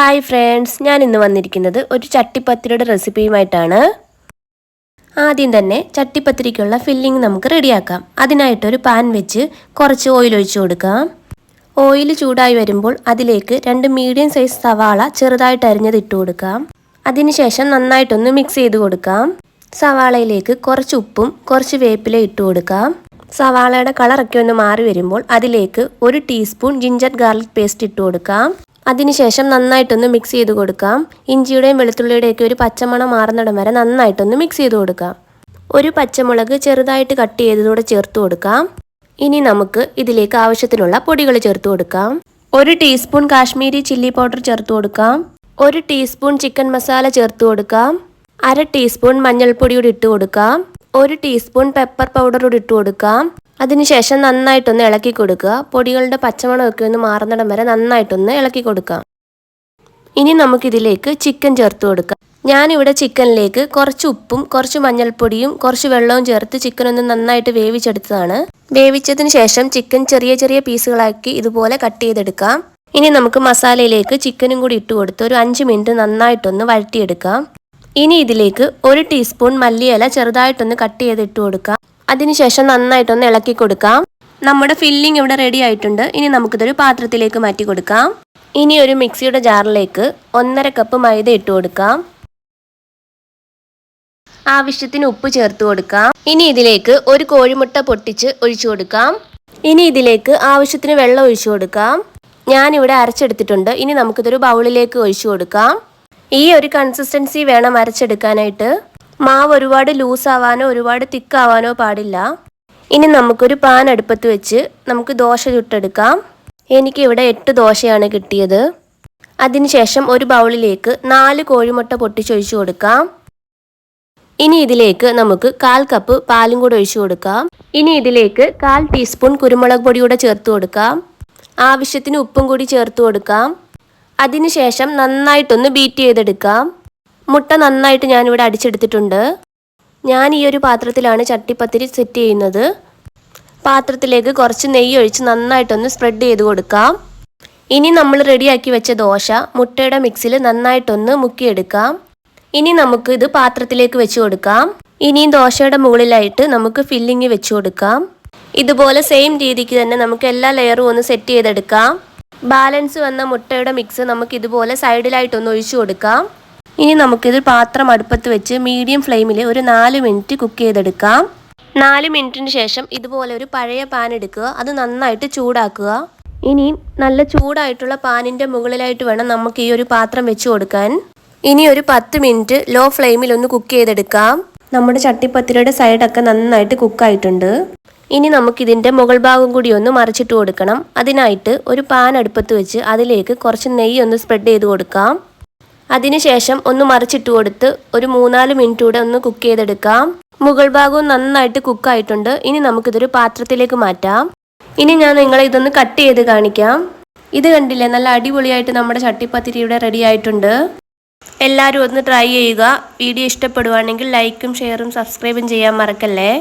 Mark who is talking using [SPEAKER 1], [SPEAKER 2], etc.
[SPEAKER 1] Hi friends, ഞാൻ ഇന്ന് വന്നിരിക്കുന്നത് ഒരു ചട്ടിപ്പത്തിരിയുടെ റെസിപ്പിയുമായിട്ടാണ്. ആദ്യം തന്നെ ചട്ടിപ്പത്തിരിക്കുള്ള ഫില്ലിംഗ് നമുക്ക് റെഡിയാക്കാം. അതിനായിട്ടൊരു പാൻ വെച്ച് കുറച്ച് ഓയിൽ ഒഴിച്ചു കൊടുക്കാം. ഓയിൽ ചൂടായി വരുമ്പോൾ അതിലേക്ക് 2 മീഡിയം സൈസ് സവാള ചെറുതായിട്ട് അരിഞ്ഞത് ഇട്ട് കൊടുക്കാം. അതിനുശേഷം നന്നായിട്ടൊന്ന് മിക്സ് ചെയ്ത് കൊടുക്കാം. സവാളയിലേക്ക് കുറച്ച് ഉപ്പും കുറച്ച് വേപ്പില ഇട്ട് കൊടുക്കാം. സവാളയുടെ കളറൊക്കെ ഒന്ന് മാറി വരുമ്പോൾ അതിലേക്ക് 1 ടീസ്പൂൺ ജിഞ്ചർ ഗാർലിക് പേസ്റ്റ് ഇട്ട് കൊടുക്കാം. അതിനുശേഷം നന്നായിട്ടൊന്ന് മിക്സ് ചെയ്ത് കൊടുക്കാം. ഇഞ്ചിയുടെയും വെളുത്തുള്ളിയുടെയൊക്കെ ഒരു പച്ചമണം മാറുന്നിടം വരെ നന്നായിട്ടൊന്ന് മിക്സ് ചെയ്ത് കൊടുക്കാം. ഒരു പച്ചമുളക് ചെറുതായിട്ട് കട്ട് ചെയ്തതോടെ ചേർത്ത് കൊടുക്കാം. ഇനി നമുക്ക് ഇതിലേക്ക് ആവശ്യത്തിനുള്ള പൊടികൾ ചേർത്ത് കൊടുക്കാം. 1 ടീസ്പൂൺ കാശ്മീരി ചില്ലി പൗഡർ ചേർത്ത് കൊടുക്കാം. 1 ടീസ്പൂൺ ചിക്കൻ മസാല ചേർത്ത് കൊടുക്കാം. 1/2 ടീസ്പൂൺ മഞ്ഞൾപ്പൊടി കൂടി ഇട്ട് കൊടുക്കാം. 1 ടീസ്പൂൺ പെപ്പർ പൗഡർ കൂടി ഇട്ട് കൊടുക്കാം. അതിനുശേഷം നന്നായിട്ടൊന്ന് ഇളക്കി കൊടുക്കുക. പൊടികളുടെ പച്ചമണമൊക്കെ ഒന്ന് മാറുന്നിടം വരെ നന്നായിട്ടൊന്ന് ഇളക്കി കൊടുക്കാം. ഇനി നമുക്കിതിലേക്ക് ചിക്കൻ ചേർത്ത് കൊടുക്കാം. ഞാനിവിടെ ചിക്കനിലേക്ക് കുറച്ച് ഉപ്പും കുറച്ച് മഞ്ഞൾപ്പൊടിയും കുറച്ച് വെള്ളവും ചേർത്ത് ചിക്കൻ ഒന്ന് നന്നായിട്ട് വേവിച്ചെടുത്തതാണ്. വേവിച്ചതിന് ശേഷം ചിക്കൻ ചെറിയ ചെറിയ പീസുകളാക്കി ഇതുപോലെ കട്ട് ചെയ്തെടുക്കാം. ഇനി നമുക്ക് മസാലയിലേക്ക് ചിക്കനും കൂടി ഇട്ട് കൊടുത്ത് ഒരു 5 മിനിറ്റ് നന്നായിട്ടൊന്ന് വഴറ്റിയെടുക്കാം. ഇനി ഇതിലേക്ക് 1 ടീസ്പൂൺ മല്ലിയില ചെറുതായിട്ടൊന്ന് കട്ട് ചെയ്ത് ഇട്ട് കൊടുക്കാം. അതിനുശേഷം നന്നായിട്ടൊന്ന് ഇളക്കി കൊടുക്കാം. നമ്മുടെ ഫില്ലിംഗ് ഇവിടെ റെഡി ആയിട്ടുണ്ട്. ഇനി നമുക്കിതൊരു പാത്രത്തിലേക്ക് മാറ്റി കൊടുക്കാം. ഇനി ഒരു മിക്സിയുടെ ജാറിലേക്ക് 1/2 കപ്പ് മൈദ ഇട്ട് കൊടുക്കാം. ആവശ്യത്തിന് ഉപ്പ് ചേർത്ത് കൊടുക്കാം. ഇനി ഇതിലേക്ക് ഒരു കോഴിമുട്ട പൊട്ടിച്ച് ഒഴിച്ചു കൊടുക്കാം. ഇനി ഇതിലേക്ക് ആവശ്യത്തിന് വെള്ളം ഒഴിച്ചു കൊടുക്കാം. ഞാനിവിടെ അരച്ചെടുത്തിട്ടുണ്ട്. ഇനി നമുക്കിതൊരു ബൗളിലേക്ക് ഒഴിച്ചു കൊടുക്കാം. ഈ ഒരു കൺസിസ്റ്റൻസി വേണം അരച്ചെടുക്കാനായിട്ട്. മാവ് ഒരുപാട് ലൂസ് ആവാനോ ഒരുപാട് തിക്കാവാനോ പാടില്ല. ഇനി നമുക്കൊരു പാൻ അടുപ്പത്ത് വെച്ച് നമുക്ക് ദോശ ചുട്ടെടുക്കാം. എനിക്കിവിടെ 8 ദോശയാണ് കിട്ടിയത്. അതിനുശേഷം ഒരു ബൗളിലേക്ക് 4 കോഴിമുട്ട പൊട്ടിച്ചൊഴിച്ചു കൊടുക്കാം. ഇനി ഇതിലേക്ക് നമുക്ക് 1/4 കപ്പ് പാലും കൂടെ ഒഴിച്ചു കൊടുക്കാം. ഇനി ഇതിലേക്ക് 1/4 ടീസ്പൂൺ കുരുമുളക് പൊടി കൂടെ ചേർത്ത് കൊടുക്കാം. ആവശ്യത്തിന് ഉപ്പും കൂടി ചേർത്ത് കൊടുക്കാം. അതിനുശേഷം നന്നായിട്ടൊന്ന് ബീറ്റ് ചെയ്തെടുക്കാം. മുട്ട നന്നായിട്ട് ഞാനിവിടെ അടിച്ചെടുത്തിട്ടുണ്ട്. ഞാൻ ഈ ഒരു പാത്രത്തിലാണ് ചട്ടിപ്പത്തിരി സെറ്റ് ചെയ്യുന്നത്. പാത്രത്തിലേക്ക് കുറച്ച് നെയ്യ് ഒഴിച്ച് നന്നായിട്ടൊന്ന് സ്പ്രെഡ് ചെയ്ത് കൊടുക്കാം. ഇനി നമ്മൾ റെഡിയാക്കി വെച്ച ദോശ മുട്ടയുടെ മിക്സിൽ നന്നായിട്ടൊന്ന് മുക്കിയെടുക്കാം. ഇനി നമുക്ക് ഇത് പാത്രത്തിലേക്ക് വെച്ച് കൊടുക്കാം. ഇനിയും ദോശയുടെ മുകളിലായിട്ട് നമുക്ക് ഫില്ലിങ് വെച്ച് കൊടുക്കാം. ഇതുപോലെ സെയിം രീതിക്ക് തന്നെ നമുക്ക് എല്ലാ ലെയറും ഒന്ന് സെറ്റ് ചെയ്തെടുക്കാം. ബാലൻസ് വന്ന മുട്ടയുടെ മിക്സ് നമുക്ക് ഇതുപോലെ സൈഡിലായിട്ടൊന്ന് ഒഴിച്ചു കൊടുക്കാം. ഇനി നമുക്കിത് പാത്രം അടുപ്പത്ത് വെച്ച് മീഡിയം ഫ്ലെയിമിൽ ഒരു 4 മിനിറ്റ് കുക്ക് ചെയ്തെടുക്കാം. 4 മിനിറ്റിന് ശേഷം ഇതുപോലെ ഒരു പഴയ പാൻ എടുക്കുക. അത് നന്നായിട്ട് ചൂടാക്കുക. ഇനി നല്ല ചൂടായിട്ടുള്ള പാനിൻ്റെ മുകളിലായിട്ട് വേണം നമുക്ക് ഈ ഒരു പാത്രം വെച്ച് കൊടുക്കാൻ. ഇനി ഒരു 10 മിനിറ്റ് ലോ ഫ്ലെയിമിൽ ഒന്ന് കുക്ക് ചെയ്തെടുക്കാം. നമ്മുടെ ചട്ടിപ്പത്തിരിയുടെ സൈഡൊക്കെ നന്നായിട്ട് കുക്കായിട്ടുണ്ട്. ഇനി നമുക്കിതിൻ്റെ മുകൾ ഭാഗം കൂടി ഒന്ന് മറിച്ചിട്ട് കൊടുക്കണം. അതിനായിട്ട് ഒരു പാൻ അടുപ്പത്ത് വെച്ച് അതിലേക്ക് കുറച്ച് നെയ്യ് ഒന്ന് സ്പ്രെഡ് ചെയ്ത് കൊടുക്കാം. അതിനുശേഷം ഒന്ന് മറിച്ചിട്ട് കൊടുത്ത് ഒരു 3-4 മിനിറ്റ് കൂടെ ഒന്ന് കുക്ക് ചെയ്തെടുക്കാം. മുകൾ ഭാഗവും നന്നായിട്ട് കുക്കായിട്ടുണ്ട്. ഇനി നമുക്കിതൊരു പാത്രത്തിലേക്ക് മാറ്റാം. ഇനി ഞാൻ നിങ്ങളെ ഇതൊന്ന് കട്ട് ചെയ്ത് കാണിക്കാം. ഇത് കണ്ടില്ലേ, നല്ല അടിപൊളിയായിട്ട് നമ്മുടെ ചട്ടിപ്പത്തിരി ഇവിടെ റെഡി ആയിട്ടുണ്ട്. എല്ലാവരും ഒന്ന് ട്രൈ ചെയ്യുക. വീഡിയോ ഇഷ്ടപ്പെടുവാണെങ്കിൽ ലൈക്കും ഷെയറും സബ്സ്ക്രൈബും ചെയ്യാൻ മറക്കല്ലേ.